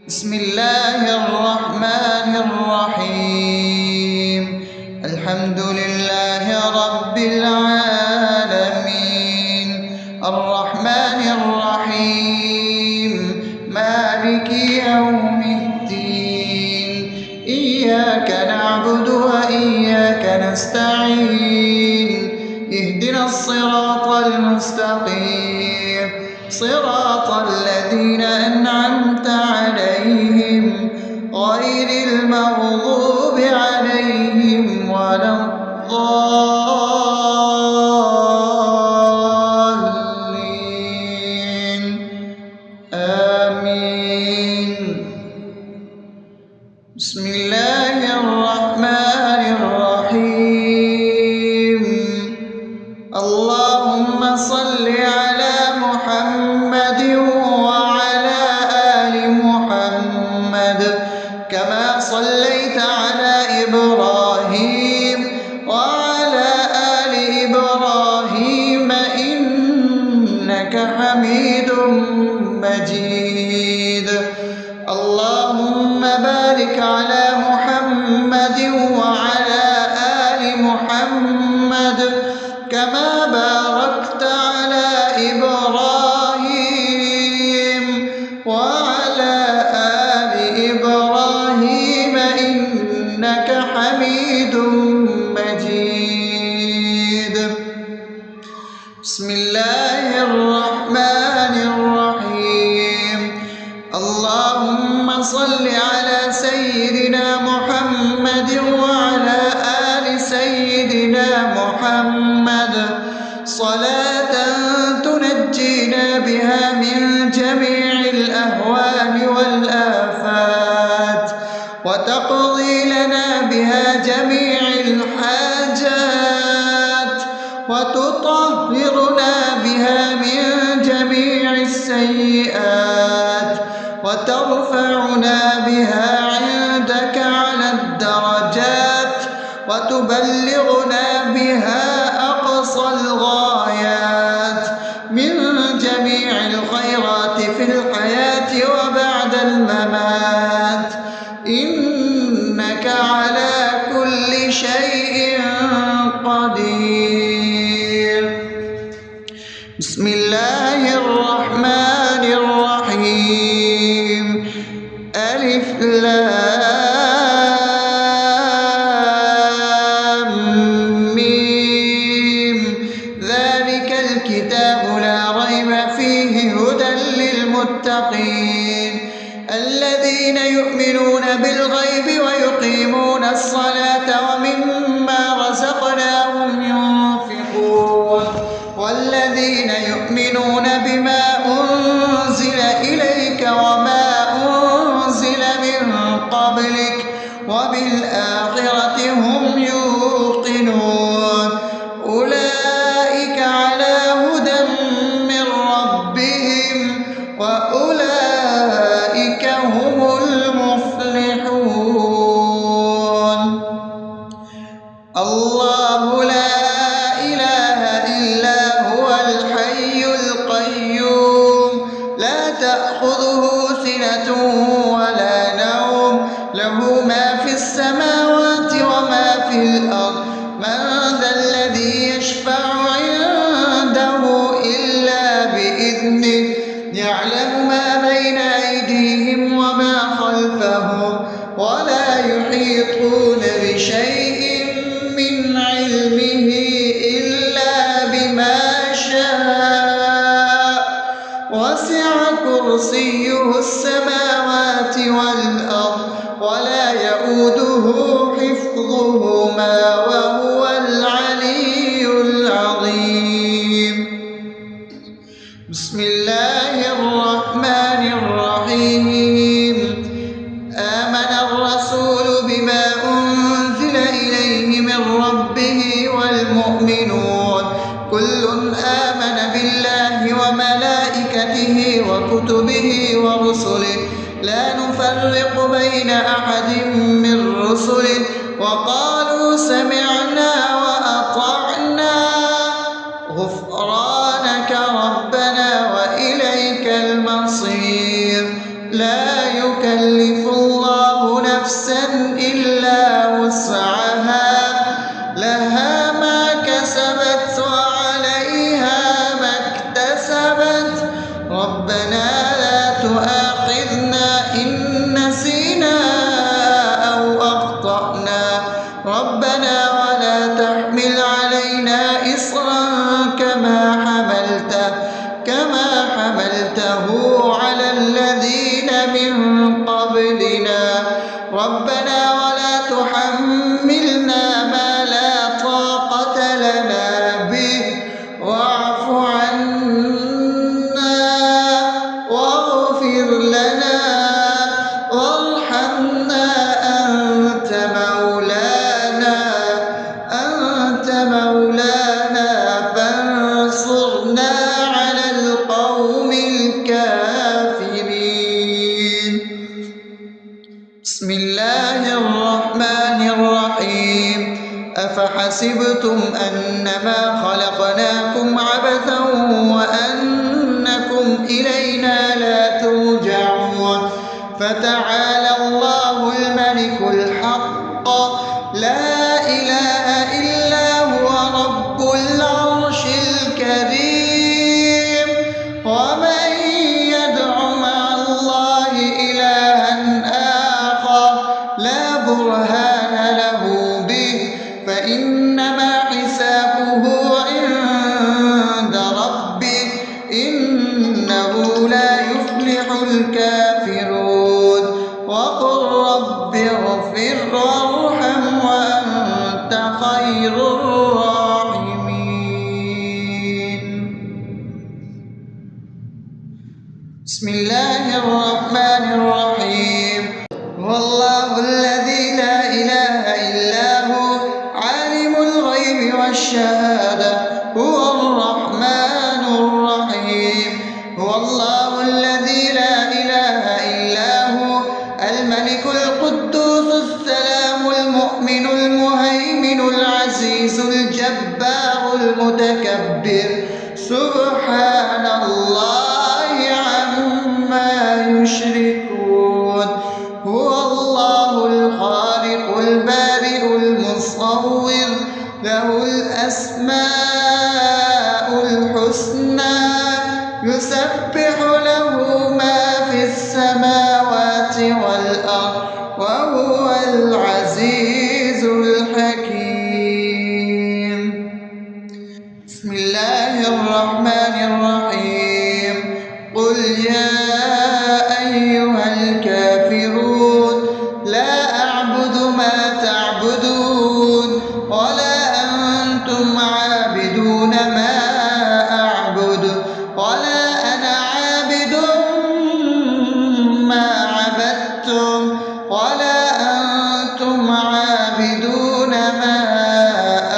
بسم الله الرحمن الرحيم. الحمد لله رب العالمين، الرحمن الرحيم، مالك يوم الدين. إياك نعبد وإياك نستعين، اهدنا الصراط المستقيم، صراط الذين أنعمت عليهم غير المغضوب عليهم ولا الضالين. آمين. بسم الله الرحمن الرحيم. اللهم صل على محمد وعلى آل محمد كما صليت على إبراهيم وعلى آل إبراهيم إنك حميد مجيد. اللهم بارك على محمد وعلى آل محمد كما باركت على إبراهيم وعلى آل إبراهيم إنك حميد مجيد. بسم الله الرحمن الرحيم. اللهم صل على سيدنا محمد وعلى آل سيدنا محمد صلاة تنجينا بها من جميع الأهوال والآفات، وتقضي لنا بها جميع الحاجات، وتطهرنا بها من جميع السيئات، وترفعنا بها عندك على الدرجات، وتبلغنا بها أقصى الغايات من جميع الخيرات في الحياة وبعد الممات، إنك على كل شيء قدير. بسم الله الرحمن الرحيم. ألف لام ميم. ذلك الكتاب لا ريب فيه هدى للمتقين الذين يؤمنون بالغيب ويقيمون الصلاة ومما رزقناهم ينفقون والذين يؤمنون بما أنزل إليك وما أنزل من قبلك وبالآخرة هم يوقنون أولئك على هدى من ربهم وأولئك هم المفلحون. الله لا إله إلا هو الحي القيوم لا تأخذه سنة ولا نوم له ما في السماوات وما في الأرض. من ذا الذي يشفع عنده إلا بإذنه يعلم ما بين أيديهم وما خلفهم ولا يحيطون بشيء من علمه إلا بما شاء وسع كرسيه السماوات والأرض ولا يؤوده حفظهما وهو العلي العظيم. بسم الله الرحمن الرحيم. آمن الرسول بما أنزل إليه من ربه والمؤمنون كل آمن بالله وملائكته وكتبه ورسله لا نفرق بين أحد من رسله وقالوا سمعنا وأطعنا غفرانك ربنا وإليك المصير. لا يكلف يكلف الله نفسا إلا وسعها لها ما كسبت وعليها ما اكتسبت ربنا لا تؤاخذنا إن نسينا أو أخطأنا ربنا ولا تحمل علينا إصرا كما حملته على الذين من قبلنا ربنا ولا تحملنا ما لا طاقة لنا به واعف عنا واغفر لنا وارحمنا أنت مولانا فانصرنا على القوم الكافرين. بسم الله الرحمن الرحيم أفحسبتم أنما خلقناكم عبثا وأنكم إلينا لا ترجعون فتعالى الله الملك الحق لا إله إلا هو رب العرش الكريم ومن يدع مع الله إلها آخر لا برهان له به فإنما حسابه عند ربه إنه لا يفلح الكافرون وقل رب اغفر وارحم وأنت خير الراحمين. بسم الله الرحمن الرحيم هو الله الذي لا إله إلا هو عالم الغيب والشهادة هو الرحمن الرحيم هو الله الذي لا إله إلا هو الملك القدوس السلام المؤمن المهيمن العزيز الجبار المتكبر سبحان الله عما يشركون هو الله الخالق البارئ المصور له الأسماء الحسنى يسبح له ما في السماوات والأرض وهو العزيز الحكيم. بسم الله الرحمن الرحيم قل يا أيها الكافرون لا أعبد ما تعبدون ولا أنتم عابدون ما أعبد ولا أنا عابد ما عبدتم ولا أنتم عابدون ما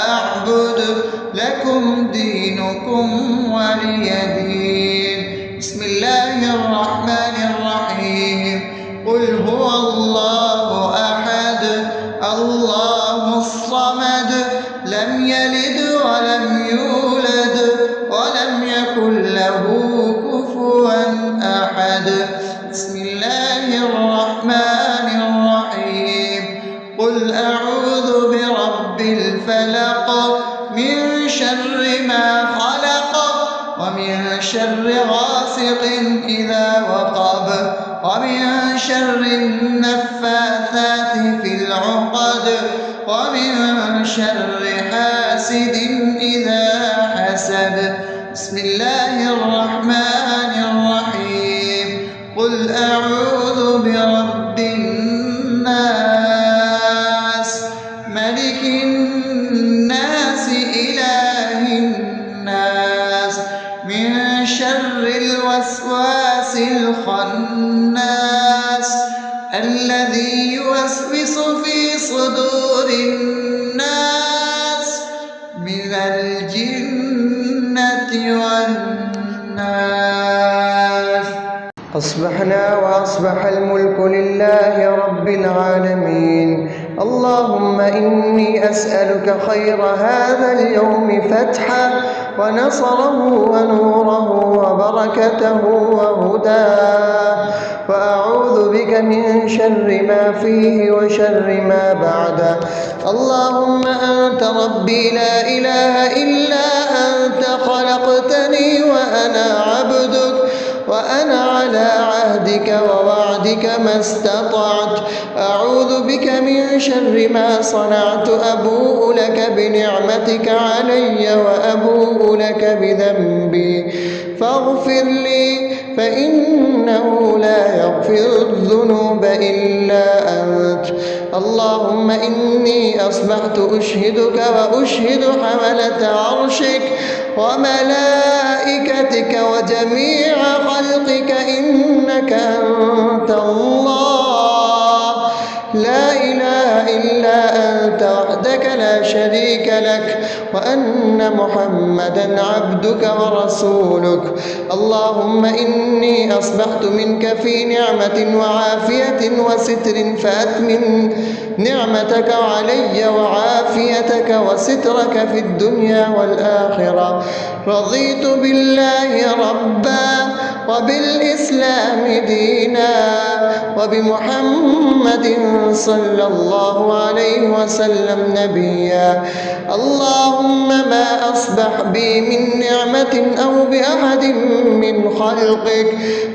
أعبد لكم دينكم ولي دين. بسم الله الرحمن الرحيم قل هو الله أحد الله الصمد لم يلد ولم يولد ولم يكن له كفوا أحد. بسم الله الرحمن الرحيم قل أعوذ برب الفلق من شر ما خلق ومن شر غاسق إذا وقب ومن شر النفاثات في العقد ومن شر حاسد إذا حسد. بسم الله الرحمن الرحيم قل أعوذ برب الناس ملك الناس إله الناس من شر الوسواس الخناس الذي يوسوس في صدور الناس من الجنة والناس. أصبحنا وأصبح الملك لله رب العالمين. اللهم إني أسألك خير هذا اليوم فتحه ونصره ونوره وبركته وهداه، وأعوذ بك من شر ما فيه وشر ما بعده. اللهم أنت ربي لا إله إلا أنت، خلقتني وأنا عبدك، وأنا على عهدك ووعدك ما استطعت. أعوذ بك من شر ما صنعت، أبوء لك بنعمتك علي وأبوء لك بذنبي، فاغفر لي فإنه لا يغفر الذنوب إلا أنت. اللهم إني أصبحت أشهدك وأشهد حملة عرشك وملائكتك وجميع خلقك إنك أنت الله، لا إله إلا أنت وحدك لا شريك لك، وأن محمدا عبدك ورسولك. اللهم إني أصبحت منك في نعمة وعافية وستر، فأتمم نعمتك علي وعافيتك وسترك في الدنيا والآخرة. رضيت بالله ربا وبالإسلام دينا وبمحمد صلى الله عليه وسلم نبيا. اللهم ما أصبح بي من نعمة أو بأحد من خلقك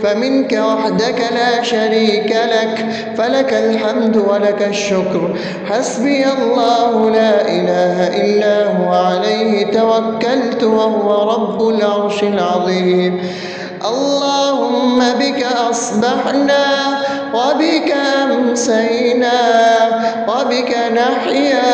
فمنك وحدك لا شريك لك، فلك الحمد ولك الشكر. حسبي الله لا إله إلا هو، عليه توكلت وهو رب العرش العظيم. اللهم بك أصبحنا وبك أمسينا وبك نحيا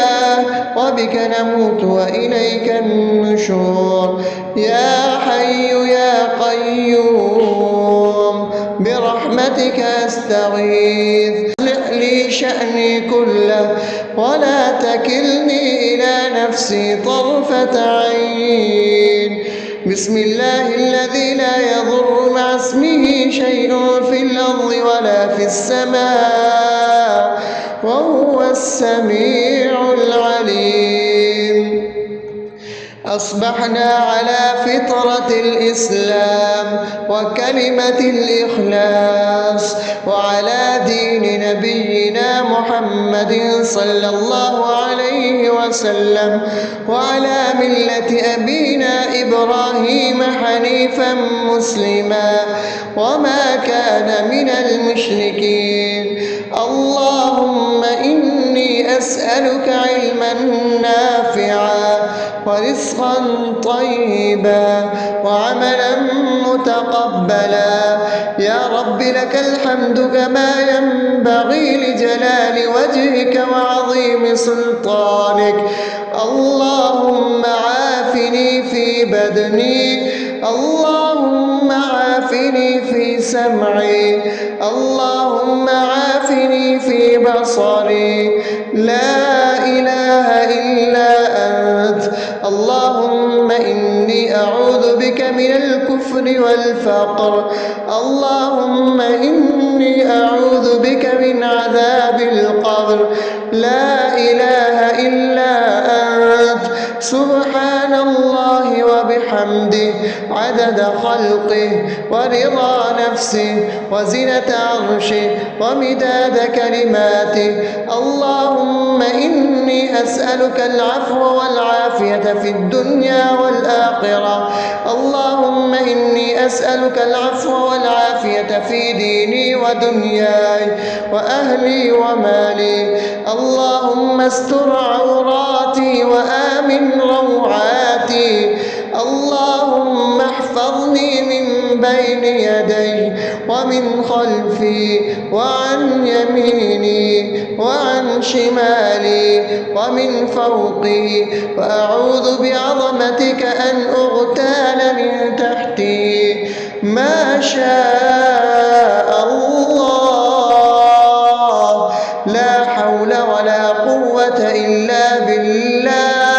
وبك نموت وإليك النشور. يا حي يا قيوم برحمتك أستغيث، أصلح لي شأني كله ولا تكلني إلى نفسي طرفة عين. بسم الله الذي لا يضر مع اسمه شيء في الأرض ولا في السماء وهو السميع العليم. أصبحنا على فطرة الإسلام وكلمة الإخلاص وعلى دين نبينا محمد صلى الله عليه وسلم وعلى ملة أبينا إبراهيم حنيفا مسلما وما كان من المشركين. اللهم إني أسألك علما نافعا ورزقا طيبا وعملا متقبلا. يا رب لك الحمد كما ينبغي لجلال وجهك وعظيم سلطانك. اللهم عافني في بدني، اللهم عافني في سمعي، اللهم عافني في بصري. لا إله إلا أنت. اللهم إني أعوذ بك من الكفر والفقر. اللهم إني أعوذ بك من عذاب القبر. لا إله إلا أنت. سبحان الله وبحمده عدد خلقه ورضا نفسه وزنة عرشه ومداد كلماته. اللهم إني أسألك العفو والعافية في الدنيا والآخرة. اللهم إني أسألك العفو والعافية في ديني ودنياي وأهلي ومالي. اللهم استر عوراتي وآمن روعاتي. اللهم احفظني من بين يدي ومن خلفي وعن يميني وعن شمالي ومن فوقي، وأعوذ بعظمتك أن أغتال من تحتي. ما شاء الله، لا حول ولا قوة إلا بالله.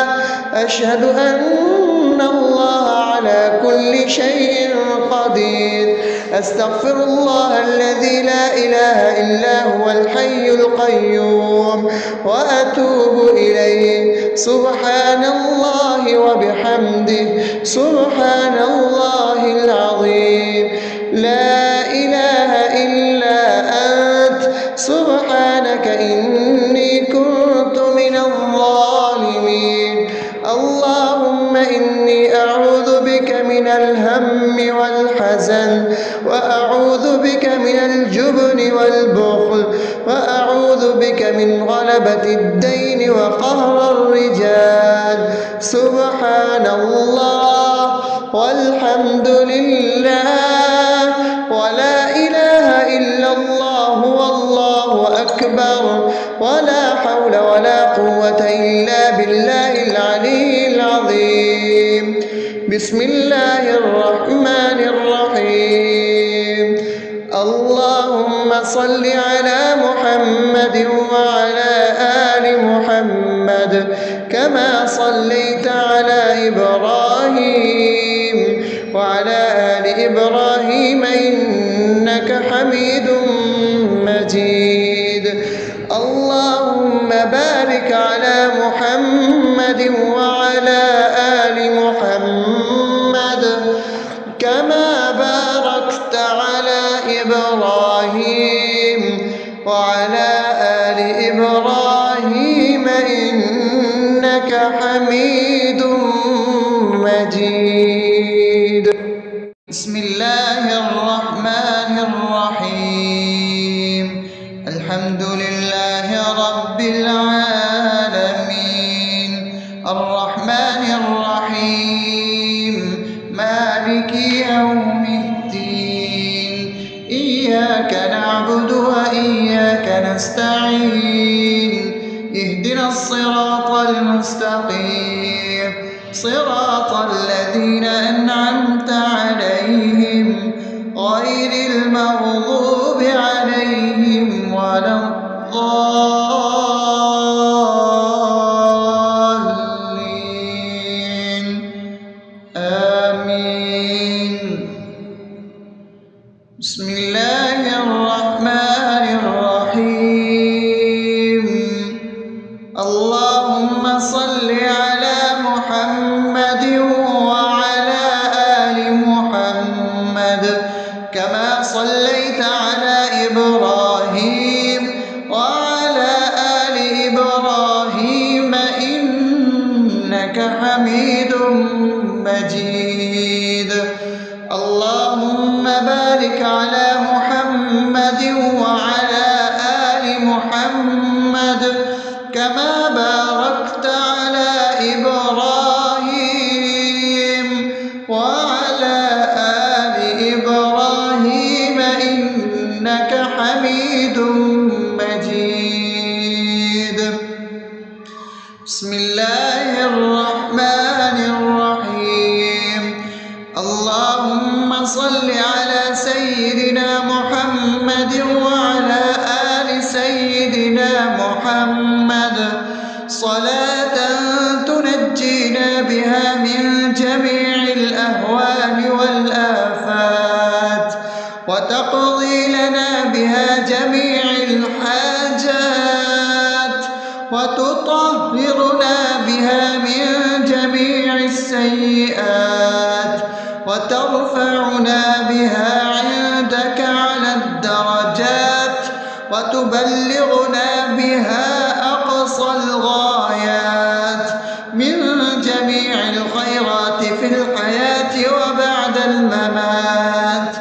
أشهد أن الله على كل شيء قدير. أستغفر الله الذي لا إله إلا هو الحي القيوم وأتوب إليه. سبحان الله وبحمده سبحان الله العظيم. لا إله إلا أنت سبحانك إني كنت من الظالمين. اللهم إني أعوذ بك من الهم والحزن، وأعوذ بك من الجبن والبخل، وأعوذ بك من غلبة الدين وقهر الرجال. سبحان الله والحمد لله ولا إله إلا الله والله أكبر ولا حول ولا قوة إلا بالله العلي العظيم. بسم الله الرحمن الرحيم. اللهم صل على محمد وعلى آل محمد كما صليت على إبراهيم وعلى آل إبراهيم إنك حميد مجيد. اللهم بارك على محمد وعلى آل محمد كما باركت على إبراهيم وعلى آل إبراهيم إنك حميد مجيد. بسم الله الرحمن الرحيم. الحمد لله رب العالمين الرحمن الرحيم مالك يوم الدين. إياك نعبد وإياك نستعين. اهدنا الصراط المستقيم صراط الذين أنعمت عليهم غير المغضوب عليهم ولا الضالين. آمين. بسم الله الرحمن الرحيم. اللهم صل على محمد وعلى آل محمد كما صليت على إبراهيم وعلى آل إبراهيم إنك حميد مجيد. اللهم بارك على محمد وعلى آل محمد كما باركت على إبراهيم وعلى آل إبراهيم إنك حميد مجيد. بسم الله الرحمن الرحيم. اللهم صل على سيدنا محمد وعلى آل سيدنا محمد صلاة تنجينا بها من جميع الأهوال والآفات وتقضي لنا بها جميع الحاجات وتطهرنا بها من جميع السيئات وترفعنا بها عندك على الدرجات وتبلغنا بها أقصى الغايات من جميع الخيرات في الحياة وبعد الممات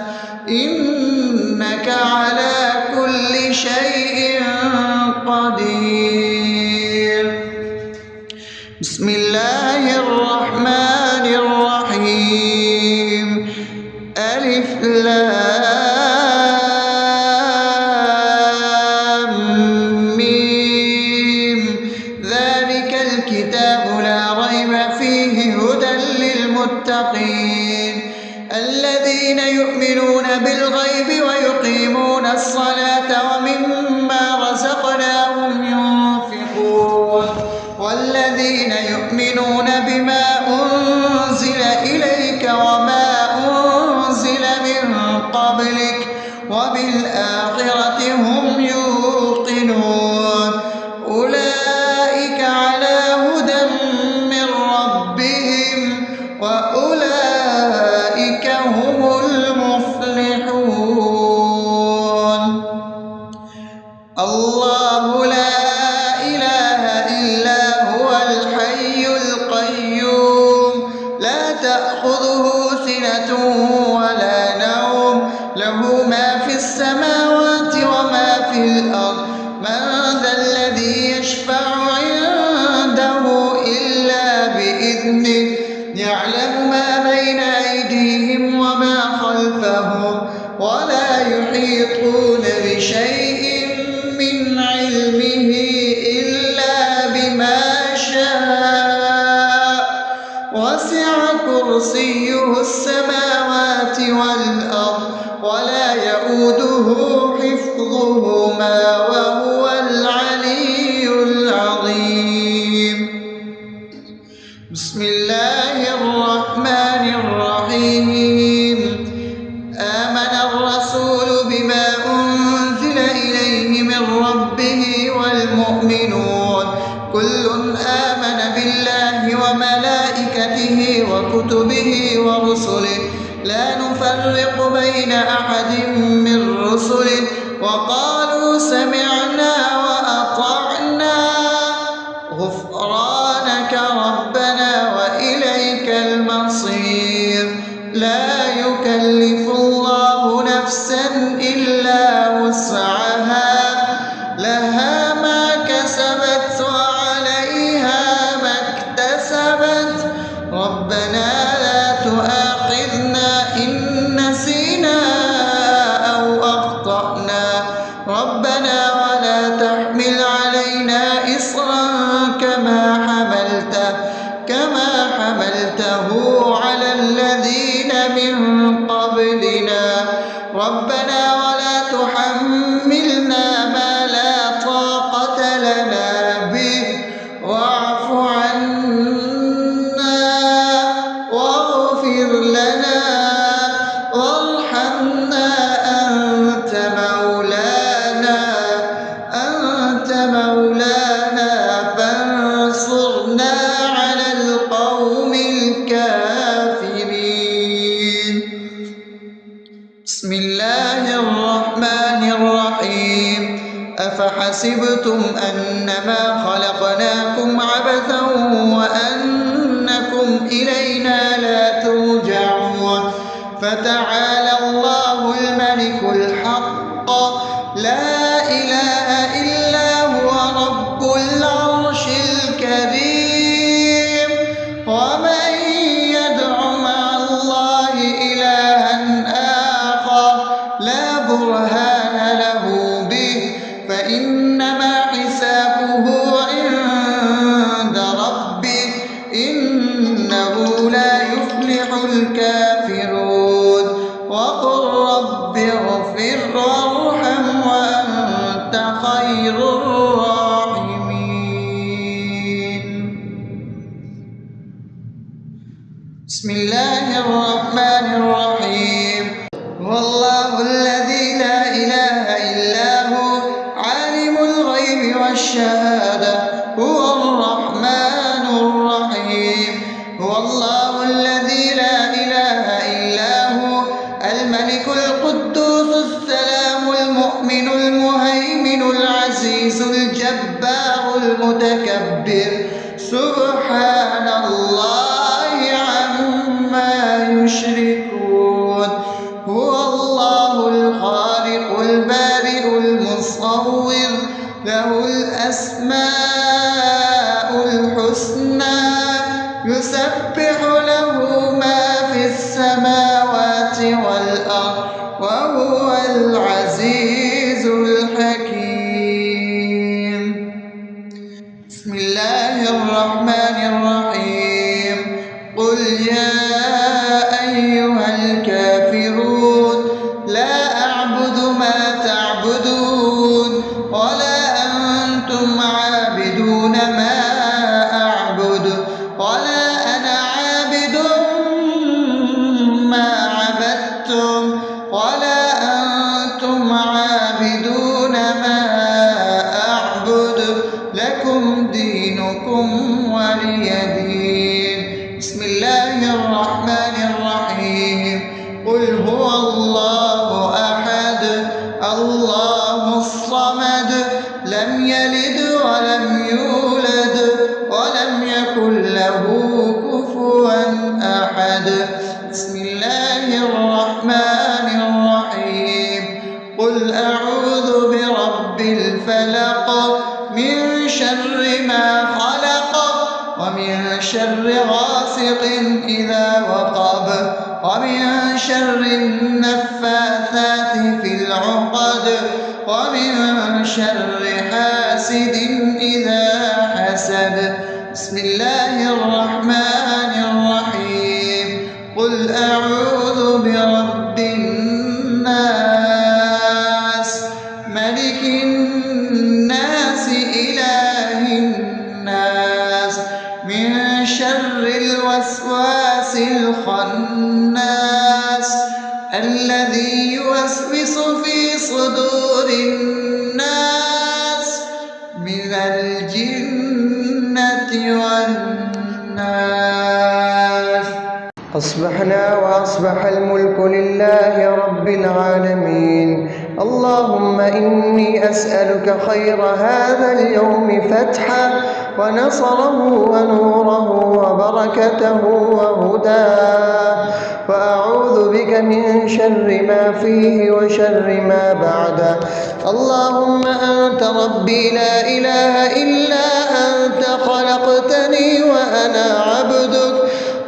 إنك على كل شيء قدير. بسم الله الرحمن الرحيم. ألف لام ميم. ذلك الكتاب لا ريب فيه هدى للمتقين الذين يؤمنون بالغيب ويقيمون الصلاة ومما رزقناهم الله لا إله إلا هو الحي القيوم لا تأخذه سنة ولا نوم له ما في السماوات وما في الأرض من ذا الذي يشفع عنده إلا بإذنه يعلم ما بين أيديهم وما خلفهم ولا يحيطون بشيء من علمه إلا بما شاء وسع كرسيه السماوات والأرض ولا يئوده حفظهما وهو العلي العظيم بسم الله الرحمن الرحيم آمن الرسول بما أنزل إليه من ربه والمؤمنون كل آمن بالله وملائكته وكتبه ورسله لا نفرق بين أحد من رسله وقالوا سمعنا وأطعنا غفرانك ربنا وإليك المصير لا يكلف الله نفسا إلا وسعها لها ما كسبت وعليها ما اكتسبت ربنا لا تؤاخذنا إن نسينا أو أخطأنا ربنا ولا تحمل علينا إصرا كما حملته على الذين من قبلنا ربنا ولا تحملنا ما لا طاقة لنا به واعف عنا واغفر لنا وارحمنا أنت مولانا فانصرنا على القوم الكافرين بسم الله الرحمن الرحيم أفحسبتم أنما خلقناكم عبثا وأنكم إلينا لا ترجعون فتعالى الله الملك الحق لا إله إلا هو رب العرش الكريم ومن يدع مع الله إلها آخر لا برهان له به فإنما حسابه عند ربه إنه لا يفلح الكافرون وقل رب اغفر وارحم وأنت خير الراحمين بسم الله الرحمن الرحيم هو الله الذي لا إله إلا هو عالم الغيب والشهادة هو الرحمن الرحيم هو الله الذي لا إله إلا هو الملك القدوس السلام المؤمن المهيمن العزيز الجبار المتكبر سبحان الله عما يشركون هو الله الخالق البارئ المصور له الأسماء الحسنى يسبح له ما في السماوات والأرض وهو العزيز الحكيم بسم الله الرحمن الرحيم قل يا أيها الكافرون لا أعبد ما تعبدون ولا أنتم عابدون ما أعبد ولا أنا عابد ما عبدتم ولا أنتم عابدون ما أعبد لكم دينكم ولي دين بسم الله الرحمن الرحيم قل هو الله أحد الله الصمد لم يلد ولم يولد ولم يكن له كفوا أحد. بسم الله الرحمن الرحيم. قل أعوذ برب الفلق من شر ما خلق ومن شر غاسق إذا وقب ومن شر النفاثات في العقد ومن شر حاسد إذا حسد. بسم الله الرحمن الرحيم. قل أعوذ برب الناس ملك الناس إله الناس من شر الوسواس الخناس الذي يوسوس في صدور الناس من الجنة والناس. أصبحنا وأصبح الملك لله رب العالمين. اللهم إني أسألك خير هذا اليوم فتحه ونصره ونوره وبركته وهداه، وأعوذ بك من شر ما فيه وشر ما بعده. اللهم أنت ربي لا إله إلا أنت، خلقتني وأنا عبدك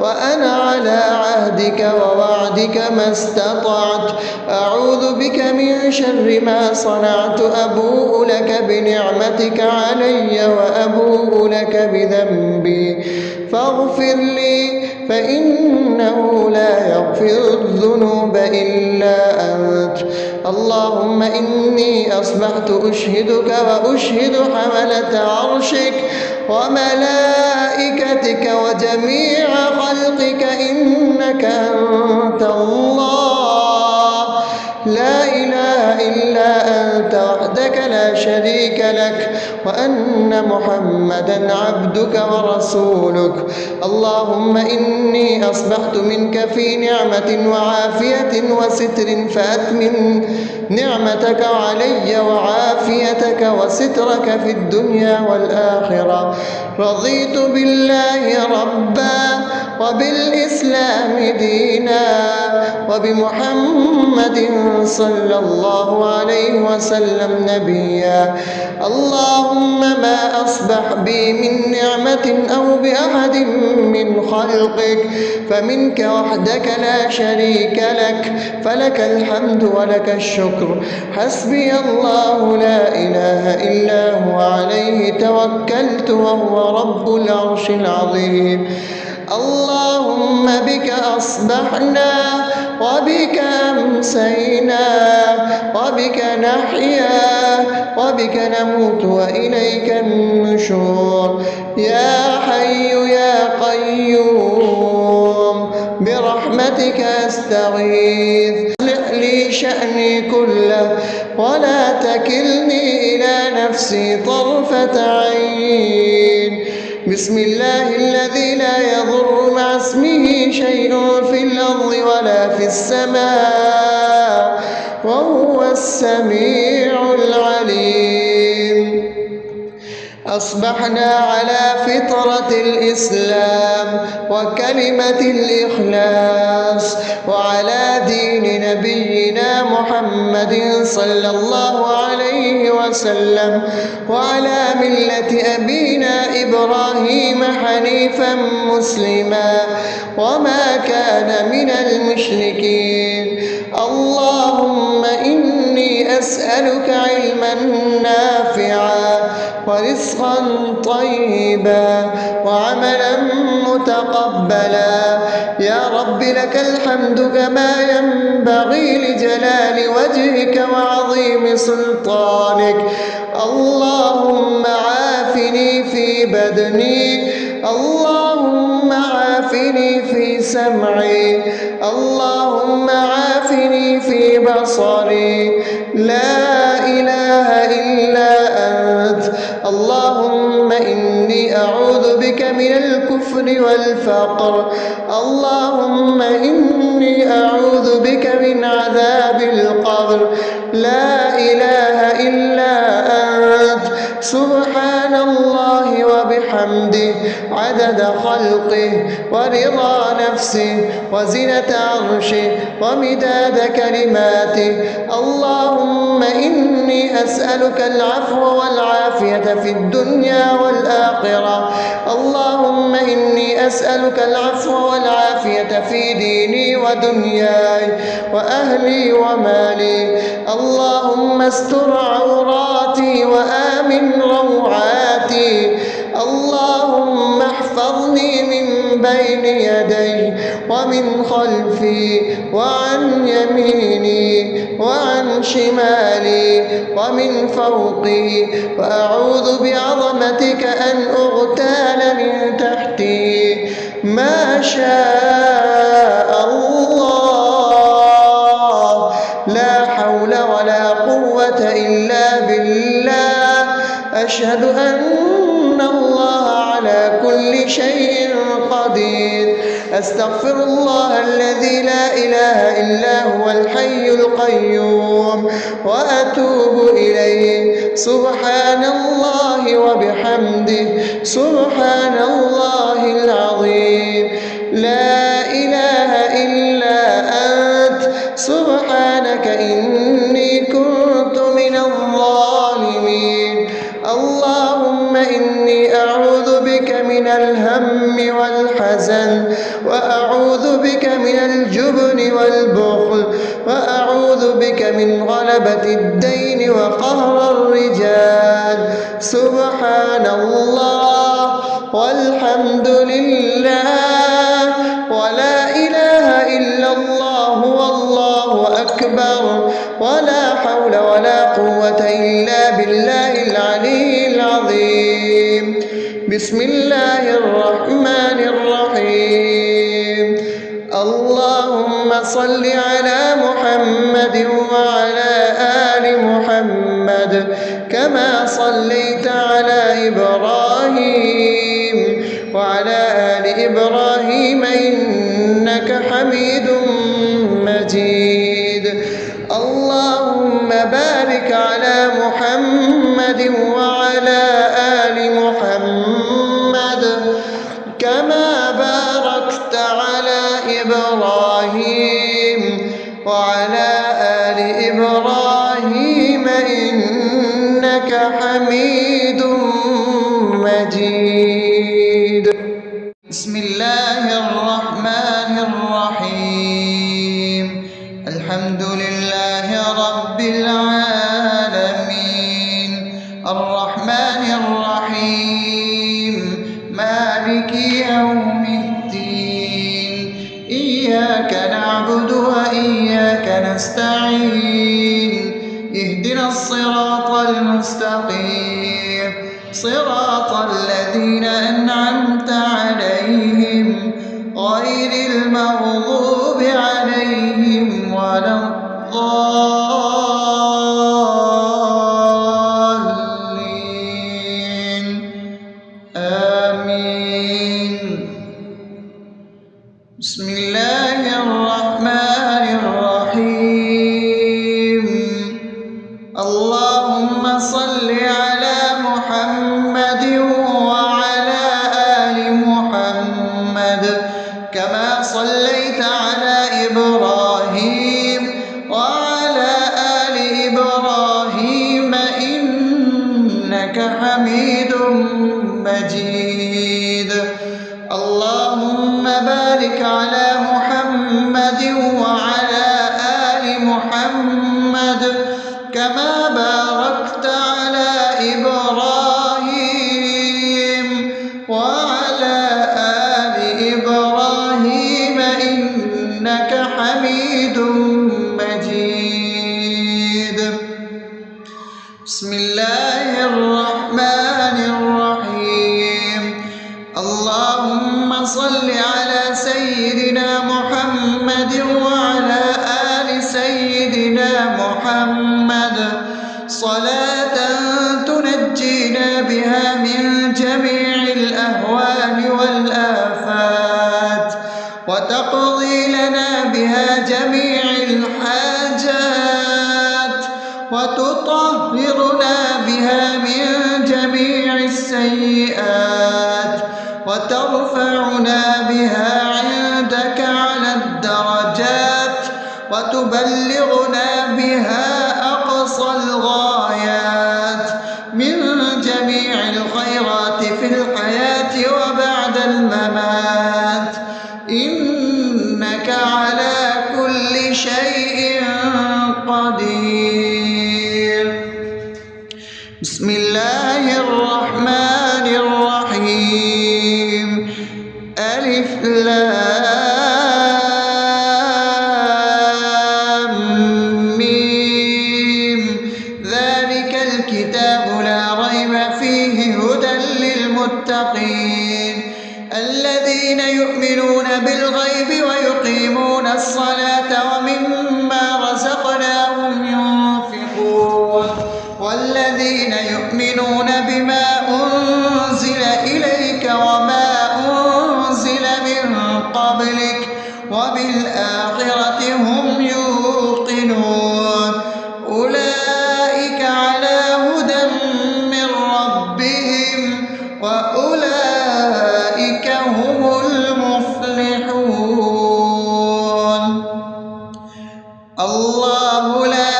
وأنا على عهدك ووعدك ما استطعت. أعوذ بك من شر ما صنعت. أبوء لك بنعمتك علي وأبوء لك بذنبي فاغفر لي، فإنه لا يغفر الذنوب إلا أنت. اللهم إني أصبحت أشهدك وأشهد حملة عرشك وملائكتك وجميع خلقك إنك أنت الله لا إله إلا أنت وحدك لا شريك لك، وأن محمدا عبدك ورسولك. اللهم إني أصبحت منك في نعمة وعافية وستر، فأتمم نعمتك علي وعافيتك وسترك في الدنيا والآخرة. رضيت بالله ربا وبالإسلام دينا وبمحمد صلى الله عليه وسلم نبيا. اللهم ما أصبح بي من نعمة أو بأحد من خلقك فمنك وحدك لا شريك لك، فلك الحمد ولك الشكر. حسبي الله لا إله إلا هو عليه توكلت وهو رب العرش العظيم. اللهم بك أصبحنا وبك أمسينا وبك نحيا وبك نموت وإليك النشور. يا حي يا قيوم برحمتك أستغيث، أصلح لي شأني كله ولا تكلني إلى نفسي طرفة عين. بسم الله الذي لا يضر مع اسمه شيء في الأرض ولا في السماء وهو السميع العليم. أصبحنا على فطرة الإسلام وكلمة الإخلاص وعلى دين نبينا محمد صلى الله عليه وسلم وعلى ملة أبينا إبراهيم حنيفا مسلما وما كان من المشركين. اللهم إني أسألك علما نافعا ورزقا طيبا وعملا متقبلا. يا رب لك الحمد كما ينبغي لجلال وجهك وعظيم سلطانك. اللهم عافني في بدني، اللهم عافني في سمعي، اللهم عافني في بصري. لا إله إلا أنت. اللهم إني أعوذ بك من الكفر والفقر. اللهم إني أعوذ بك من عذاب القبر. لا إله إلا أنت. سبحان الله وبحمده عدد خلقه ورضا نفسه وزنة عرشه ومداد كلماته. اللهم إني أسألك العفو والعافية في الدنيا والآخرة. اللهم إني أسألك العفو والعافية في ديني ودنياي وأهلي ومالي. اللهم استر عوراتي وآمن روعاتي. اللهم احفظني من بين يدي ومن خلفي وعن يميني وعن شمالي ومن فوقي، وأعوذ بعظمتك أن أغتال من تحتي. ما شاء الله، لا حول ولا قوة إلا بالله. أشهد أن الله على كل شيء قدير. أستغفر الله الذي لا إله إلا هو الحي القيوم وأتوب إليه. سبحان الله وبحمده سبحان الله العظيم. لا إله إلا أنت سبحانك إني كنت من الظالمين. اللهم إني أعوذ بك من الهم والحزن، وأعوذ بك من الجبن والبخل، وأعوذ بك من غلبة الدين وقهر الرجال. سبحان الله والحمد لله ولا إله إلا الله والله أكبر، ولا حول ولا قوة إلا بالله العلي العظيم. بسم الله الرحمن الرحيم. اللهم صل على محمد وعلى آل محمد كما صليت على إبراهيم وعلى آل إبراهيم إنك حميد مجيد. اللهم بارك على محمد وعلى آل محمد كما باركت على إبراهيم وعلى آل إبراهيم إنك حميد مجيد. بسم الله الرحمن الرحيم. الحمد لله رب العالمين الرحمن الرحيم مالك يوم الدين. إياك نعبد وإياك نستعين. اهدنا الصراط المستقيم صراط الذين أنعمت عليهم غير المغضوب عليهم ولا الضالين. آمين. بسم الله الرحمن الرحيم. اللهم صل على محمد وعلى آل محمد كما صليت على إبراهيم وعلى آل إبراهيم إنك حميد مجيد. اللهم بارك على محمد وعلى آل محمد كما باركت على إبراهيم وعلى آل إبراهيم إنك حميد مجيد. بسم الله الرحمن الرحيم. اللهم صل على سيدنا محمد وعلى آل سيدنا محمد صلاة تنجينا بها من جميع الأهوال والآفات وتقضي لنا بها جميع الحاجات وتطهرنا بها من جميع وتبلغنا بها أقصى الغايات من جميع الخيرات في الحياة وبعد الممات، إنك على كل شيء قدير. بسم الله الرحمن الرحيم. ألف لام ميم. ذلك الكتاب لا ريب فيه هدى للمتقين الذين يؤمنون بالغيب ويقيمون الصلاة ومما رزقناهم ينفقون والذين يؤمنون بما أنزل إليك وما أنزل من قبلك وبالآخرة هم يوقنون أولئك على هدى من ربهم وأولئك هم المفلحون. الله لا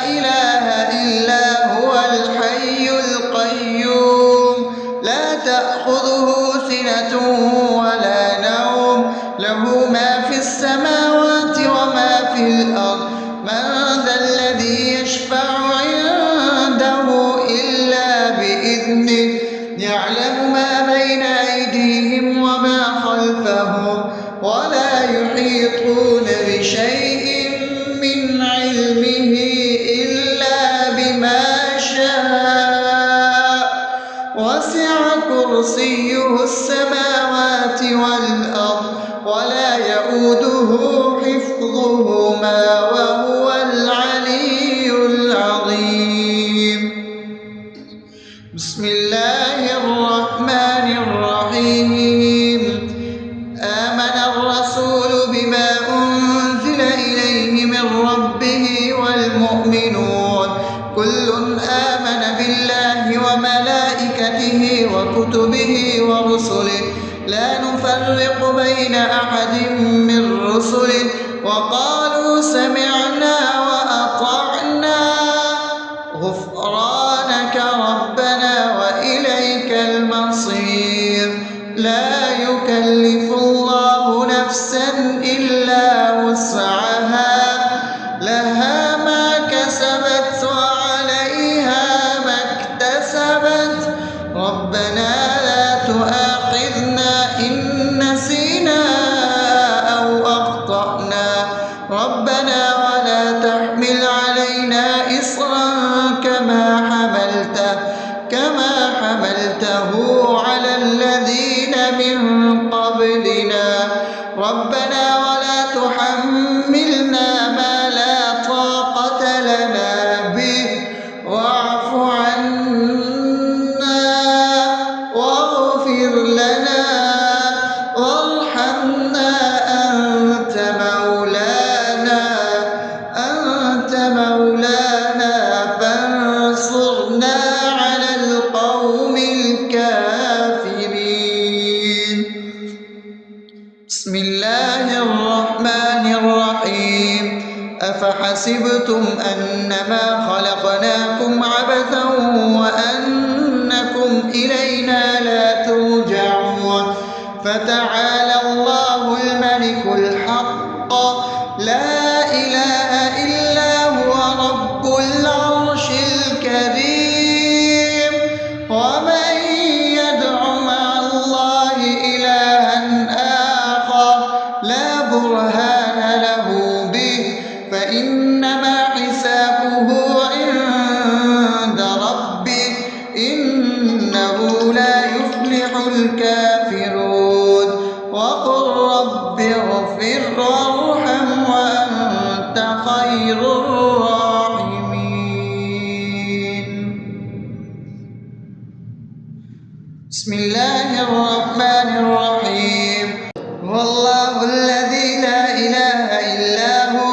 إله إلا هو الحي القيوم لا تأخذه سنة ولا نوم له ما في السماوات وما في الأرض من ذا الذي يشفع عنده إلا بإذنه يعلم ما بين أيديهم وما خلفهم ولا يحيطون بشيء من علمه إلا بما شاء وسع كرسيه السماوات والأرض ولا يؤوده حفظهما وهو العلي العظيم. بسم الله الرحمن الرحيم. آمن الرسول بما أنزل إليه من ربه والمؤمنون كل آمن بالله وملائكته وكتبه ورسله لا نفرق بين أحد من رسله وقالوا سمعنا وأطعنا غفرانك ربنا وإليك المصير. لا يكلف الله نفسا إلا وسعها لها ما كسبت وعليها ما اكتسبت ربنا لا تؤاخذنا إن نسينا أو أخطأنا ربنا ولا تحمل علينا إصرا كما حملته على الذين من قبلنا ربنا ولا تحملنا ما لا طاقة لنا به واعف عنا واغفر لنا وارحمنا أنت مولانا فانصرنا على القوم الكافرين. بسم الله الرحمن الرحيم. أفحسبتم أنما خلقناكم عبثا وأنكم إلينا لا ترجعون فتعالى الله الملك الحق لا إله إلا هو رب العرش الكريم. ومن يدع مع الله إلها آخر لا برهان له به فإنما حسابه عند ربه إنه لا يفلح الكافرون. وقل رب اغفر وارحم وأنت خير الراحمين. بسم الله الرحمن الرحيم. هو الله الذي لا إله إلا هو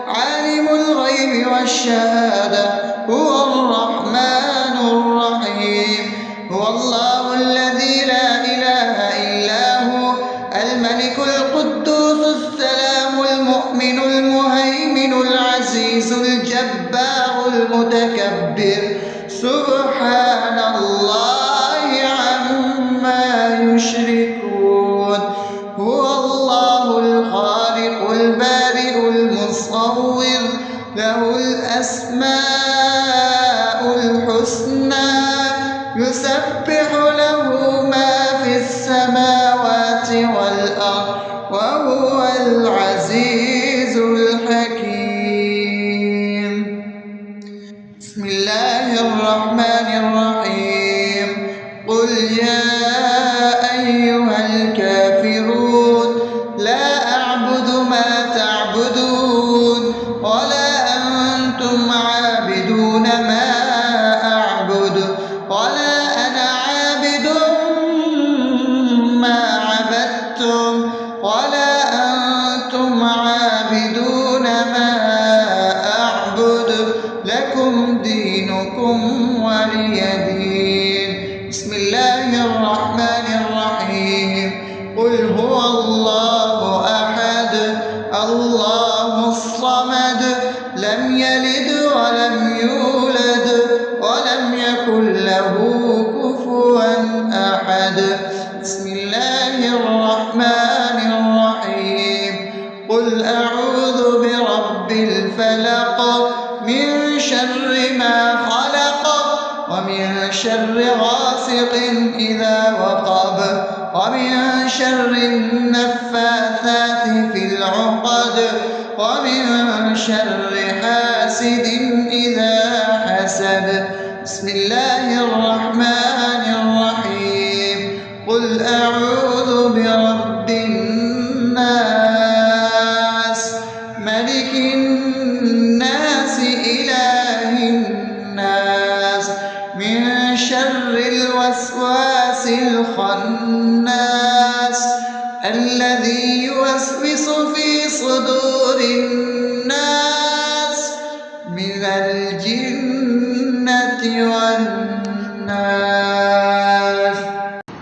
عالم الغيب والشهادة هو الرحمن الرحيم. هو الله الذي لا إله إلا هو الملك القدوس السلام المؤمن المهيمن سبحان الله عما يشركون هو الله الخالق البارئ المصور له الأسماء الحسنى يسبح له ما في السماوات والأرض وهو العزيز الحكيم. بسم الله الرحمن الرحيم. قل يا أيها الكافرون لا أعبد ما تعبدون ولا أنتم عابدون ما أعبد ولا أنا عابد ما عبدتم ولا أنتم عابدون ما أعبد لكم دينكم ولي دين. بسم الله الرحمن الرحيم. قل هو الله أحد الله الصمد لم يلد ولم يولد ولم يكن له كفوا أحد. بسم الله الرحمن الرحيم. قل أعوذ برب الفلق من شر ما خلق ومن شر غاسق إذا وقب ومن شر النفاثات في العقد ومن شر حاسد إذا حسد. بسم الله الرحمن الرحيم. قل أعوذ برب الناس ملك الناس إله الناس من شر الوسواس الخناس الذي يوسوس في صدور الناس من الجنة والناس.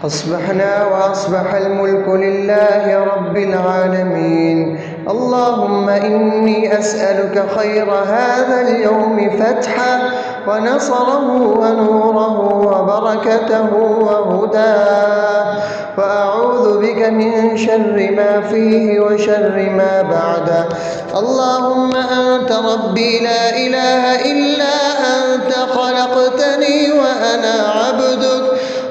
أصبحنا وأصبح الملك لله رب العالمين. اللهم إني أسألك خير هذا اليوم فتحه ونصره ونوره وبركته وهداه، وأعوذ بك من شر ما فيه وشر ما بعده. اللهم أنت ربي لا إله إلا أنت خلقتني وأنا عبدك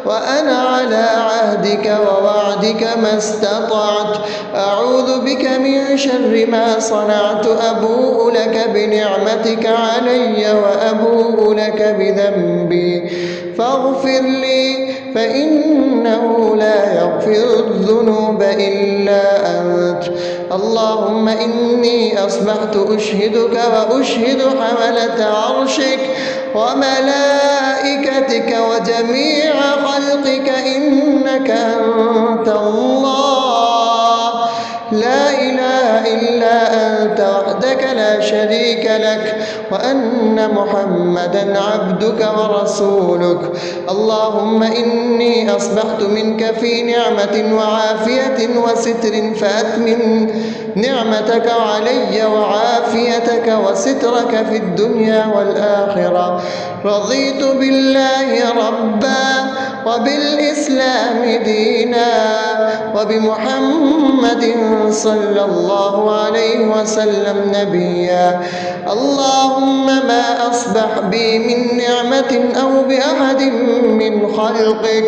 وأنا على عهدك ووعدك ما استطعت. أعوذ بك من شر ما صنعت. أبوء لك بنعمتك علي وأبوء لك بذنبي فاغفر لي فإنه لا يغفر الذنوب إلا أنت. اللهم إني أصبحت أشهدك وأشهد حملة عرشك وملائكتك وجميع خلقك إنك أنت الله لا إله إلا أنت وحدك لا شريك لك، وأن محمدا عبدك ورسولك. اللهم إني أصبحت منك في نعمة وعافية وستر فأتمم نعمتك علي وعافيتك وسترك في الدنيا والآخرة. رضيت بالله ربا وبالإسلام دينا وبمحمد صلى الله عليه وسلم نبيا. اللهم ما أصبح بي من نعمة أو بأحد من خلقك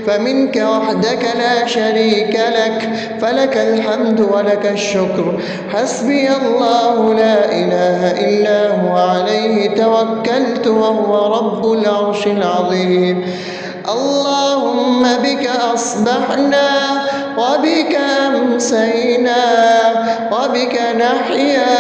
فمنك وحدك لا شريك لك، فلك الحمد ولك الشكر. حسبي الله لا إله إلا هو عليه توكلت وهو رب العرش العظيم. اللهم بك أصبحنا وبك أمسينا وبك نحيا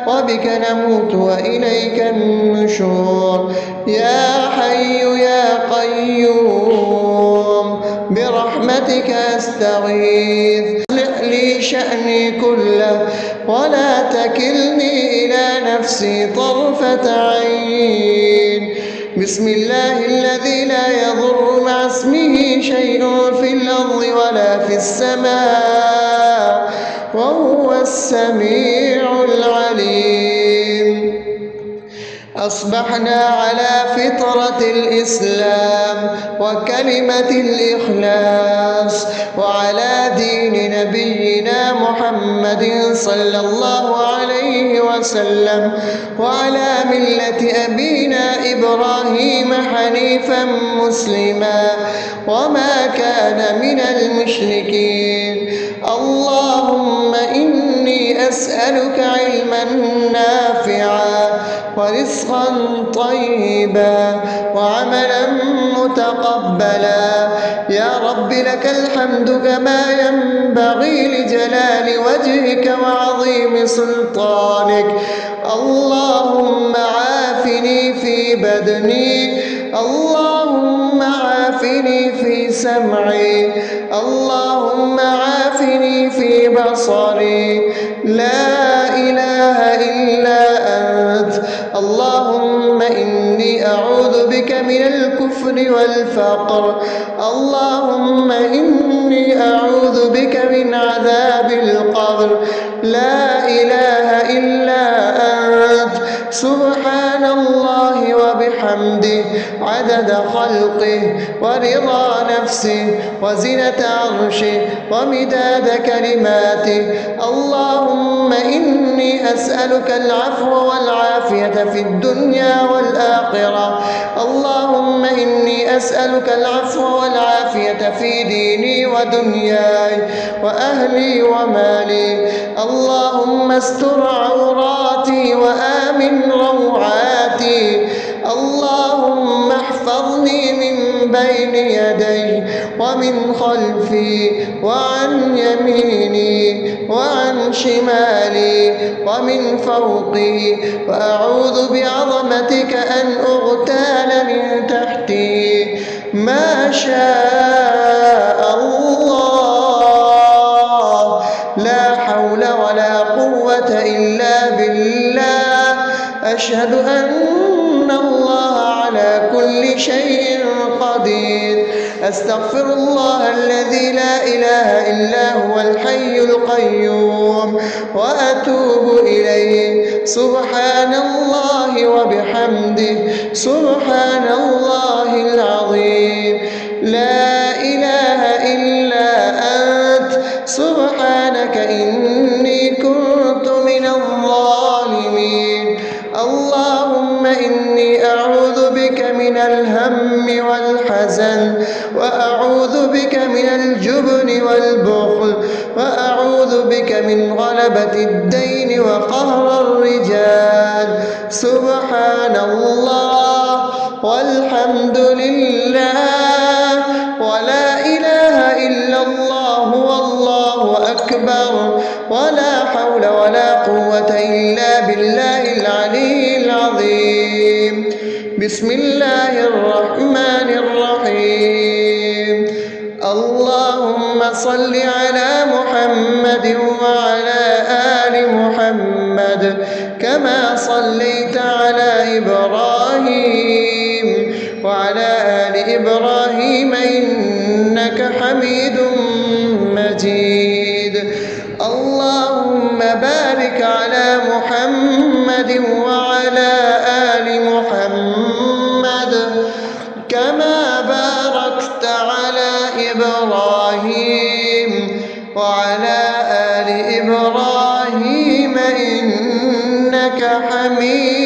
وبك نموت وإليك النشور. يا حي يا قيوم برحمتك أستغيث. أصلح لي شأني كله ولا تكلني إلى نفسي طرفة عين. بسم الله الذي لا يضر مع اسمه شيء في الأرض ولا في السماء وهو السميع العليم. أصبحنا على فطرة الإسلام وكلمة الإخلاص وعلى دين نبينا محمد صلى الله عليه وسلم وعلى ملة أبينا إبراهيم حنيفا مسلما وما كان من المشركين. اللهم إني أسألك علما نافعا ورزقا طيبا وعملا متقبلا. يا رب لك الحمد كما ينبغي لجلال وجهك وعظيم سلطانك. اللهم عافني في بدني، اللهم عافني في سمعي، اللهم عافني في بصري. لا إله إلا أنت. اللهم إني أعوذ بك من الكفر والفقر. اللهم إني أعوذ بك من عذاب القبر. لا إله إلا أنت. سبحان الله وبحمده عدد خلقه ورضا نفسه وزنة عرشه ومداد كلماته. اللهم إني أسألك العفو والعافية في الدنيا والآخرة. اللهم إني أسألك العفو والعافية في ديني ودنياي وأهلي ومالي. اللهم استر عوراتي وآمن روعاتي. اللهم احفظني من بين يدي ومن خلفي وعن يميني وعن شمالي ومن فوقي، وأعوذ بعظمتك أن أغتال من تحتي. ما شاء الله، لا حول ولا قوة إلا بالله. أشهد أن الله على كل شيء قدير. أستغفر الله الذي لا إله إلا هو الحي القيوم وأتوب إليه. سبحان الله وبحمده سبحان الله العظيم. لا إله إلا أنت. سبحانك إني كنت من الظالمين. اللهم إني أعوذ بك من الهم والحزن، وأعوذ بك من الجبن والبخل، وأعوذ بك من غلبة الدين وقهر الرجال. سبحان الله والحمد لله ولا إله إلا الله والله أكبر ولا حول ولا قوة إلا بالله العلي العظيم. بسم الله الرحمن الرحيم. اللهم صل على محمد وعلى آل محمد كما صليت على إبراهيم وعلى آل إبراهيم إنك حميد مجيد. اللهم بارك على محمد وعلى آل محمد كما باركت على إبراهيم وعلى آل إبراهيم إنك حميد